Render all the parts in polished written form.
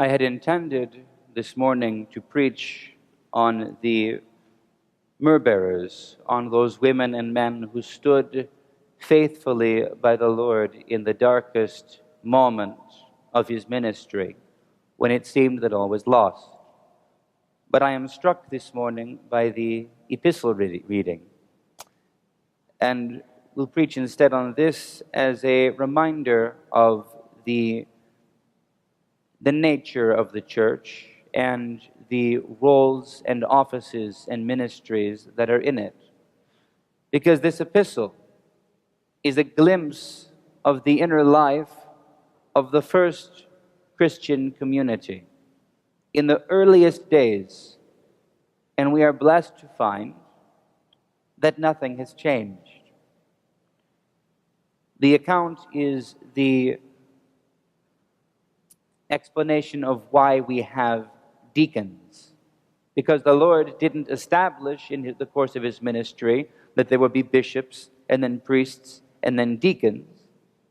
I had intended this morning to preach on the myrrh bearers, on those women and men who stood faithfully by the Lord in the darkest moment of his ministry, when it seemed that all was lost. But I am struck this morning by the epistle reading, and will preach instead on this as a reminder of the nature of the church and the roles and offices and ministries that are in it. Because this epistle is a glimpse of the inner life of the first Christian community in the earliest days, and we are blessed to find that nothing has changed. The account is the explanation of why we have deacons, because the Lord didn't establish in the course of his ministry that there would be bishops and then priests and then deacons.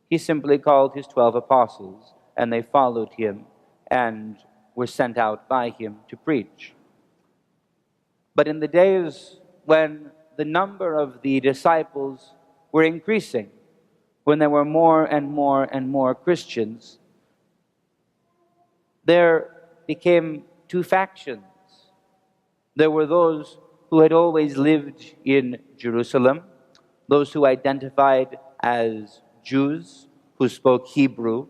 He simply called his 12 apostles, and they followed him and were sent out by him to preach. But in the days when the number of the disciples were increasing, when there were more and more and more Christians, there became two factions. There were those who had always lived in Jerusalem, those who identified as Jews, who spoke Hebrew,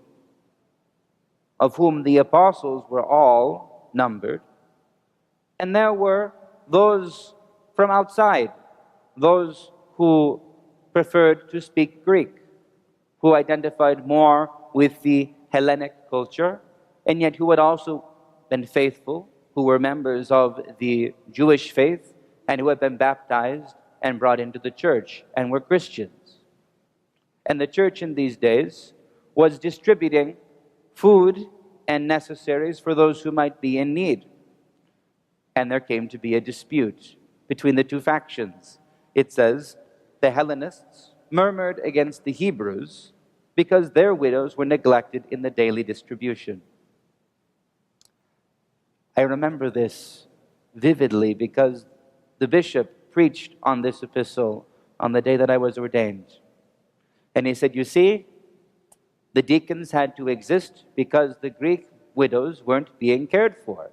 of whom the apostles were all numbered. And there were those from outside, those who preferred to speak Greek, who identified more with the Hellenic culture, and yet who had also been faithful, who were members of the Jewish faith, and who had been baptized and brought into the church, and were Christians. And the church in these days was distributing food and necessaries for those who might be in need. And there came to be a dispute between the two factions. It says, the Hellenists murmured against the Hebrews because their widows were neglected in the daily distribution. I remember this vividly because the bishop preached on this epistle on the day that I was ordained. And he said, you see, the deacons had to exist because the Greek widows weren't being cared for.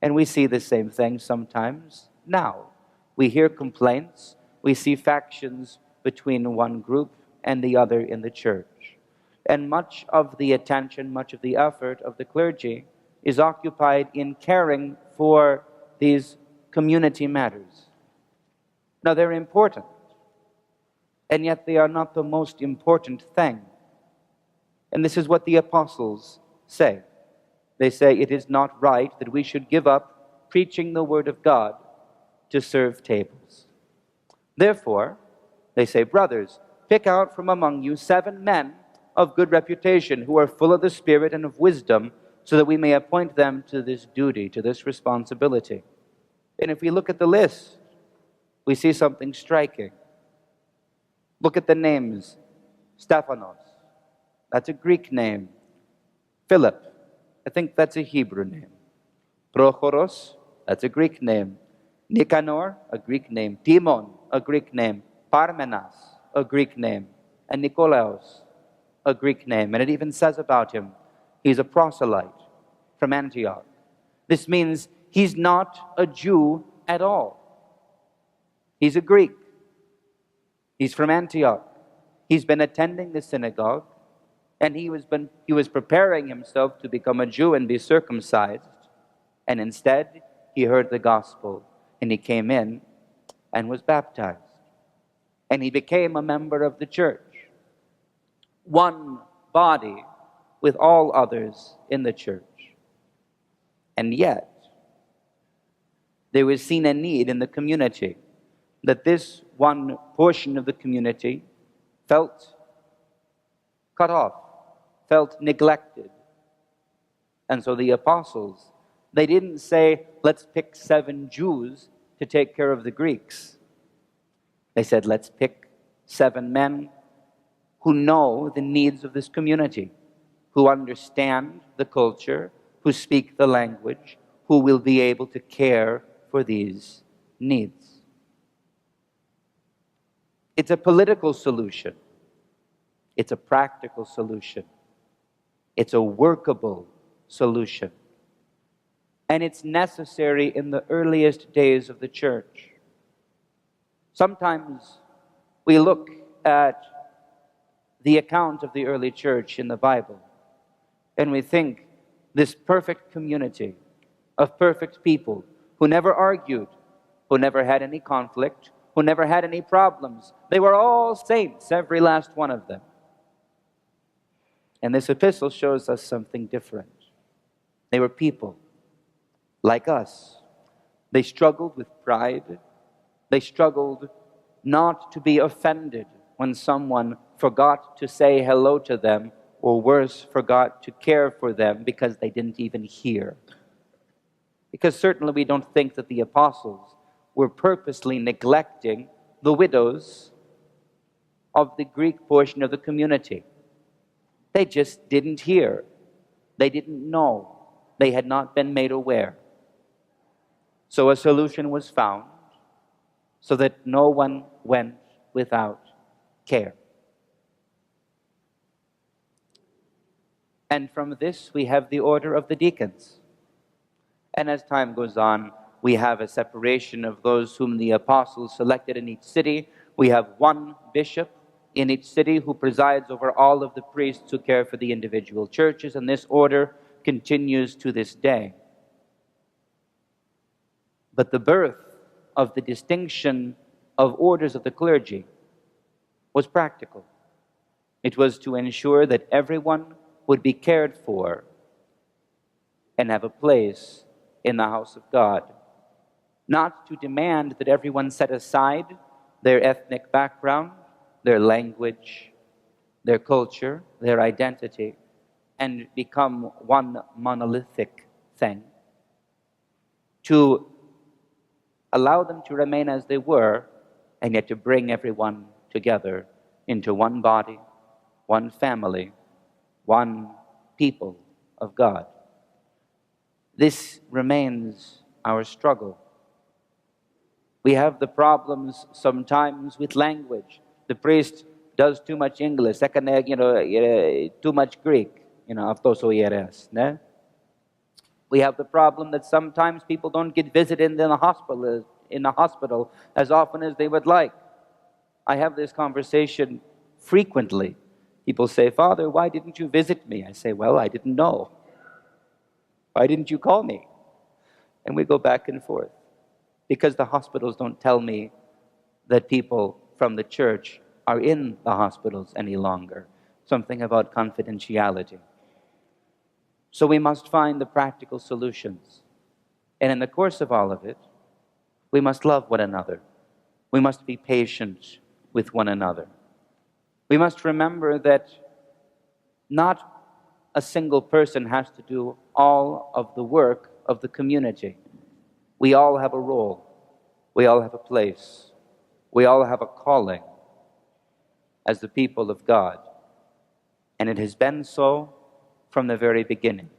And we see the same thing sometimes now. We hear complaints, we see factions between one group and the other in the church. And much of the attention, much of the effort of the clergy is occupied in caring for these community matters. Now, they're important, and yet they are not the most important thing. And this is what the apostles say. They say it is not right that we should give up preaching the word of God to serve tables. Therefore, they say, brothers, pick out from among you 7 men of good reputation, who are full of the Spirit and of wisdom, so that we may appoint them to this duty, to this responsibility. And if we look at the list, we see something striking. Look at the names. Stephanos, that's a Greek name. Philip, I think that's a Hebrew name. Prochoros, that's a Greek name. Nicanor, a Greek name. Timon, a Greek name. Parmenas, a Greek name. And Nikolaos, a Greek name. And it even says about him, he's a proselyte from Antioch. This means he's not a Jew at all. He's a Greek. He's from Antioch. He's been attending the synagogue, and he was preparing himself to become a Jew and be circumcised. And instead, he heard the gospel, and he came in and was baptized. And he became a member of the church. One body with all others in the church. And yet, there was seen a need in the community that this one portion of the community felt cut off, felt neglected. And so the apostles, they didn't say, let's pick 7 Jews to take care of the Greeks. They said, let's pick 7 men who know the needs of this community. who understand the culture, who speak the language, who will be able to care for these needs. It's a political solution. It's a practical solution. It's a workable solution. And it's necessary in the earliest days of the church. Sometimes we look at the account of the early church in the Bible, and we think this perfect community of perfect people who never argued, who never had any conflict, who never had any problems. They were all saints, every last one of them. And this epistle shows us something different. They were people like us. They struggled with pride. They struggled not to be offended when someone forgot to say hello to them, or worse, forgot to care for them because they didn't even hear. Because certainly we don't think that the apostles were purposely neglecting the widows of the Greek portion of the community. They just didn't hear. They didn't know. They had not been made aware. So a solution was found so that no one went without care. And from this we have the order of the deacons. And as time goes on, we have a separation of those whom the apostles selected in each city. We have one bishop in each city who presides over all of the priests who care for the individual churches, and this order continues to this day. But the birth of the distinction of orders of the clergy was practical. It was to ensure that everyone would be cared for and have a place in the house of God. Not to demand that everyone set aside their ethnic background, their language, their culture, their identity, and become one monolithic thing. To allow them to remain as they were, and yet to bring everyone together into one body, one family, one people of God. This remains our struggle. We have the problems sometimes with language. The priest does too much English, too much Greek, αυτός ο ιερέας. We have the problem that sometimes people don't get visited in the hospital as often as they would like. I have this conversation frequently. People say, "Father, why didn't you visit me?" I say, "Well, I didn't know. Why didn't you call me?" And we go back and forth. Because the hospitals don't tell me that people from the church are in the hospitals any longer. Something about confidentiality. So we must find the practical solutions. And in the course of all of it, we must love one another. We must be patient with one another. We must remember that not a single person has to do all of the work of the community. We all have a role. We all have a place. We all have a calling as the people of God. And it has been so from the very beginning.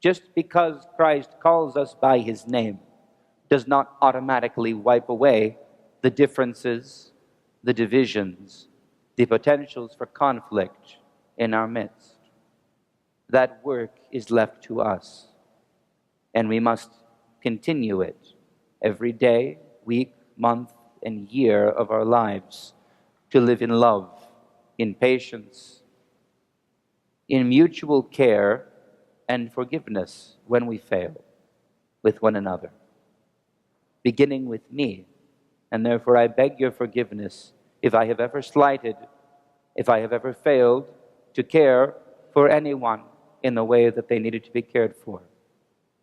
Just because Christ calls us by his name does not automatically wipe away the differences, the divisions, the potentials for conflict in our midst. That work is left to us, and we must continue it every day, week, month, and year of our lives to live in love, in patience, in mutual care and forgiveness when we fail with one another, beginning with me. And therefore I beg your forgiveness if I have ever slighted, if I have ever failed to care for anyone in the way that they needed to be cared for.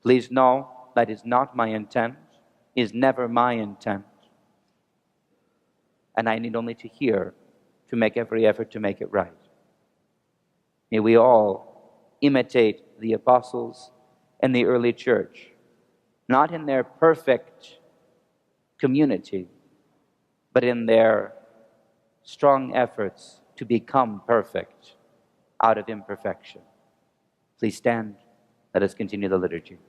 Please know that is not my intent, is never my intent. And I need only to hear to make every effort to make it right. May we all imitate the apostles and the early church, not in their perfect community, but in their strong efforts to become perfect out of imperfection. Please stand. Let us continue the liturgy.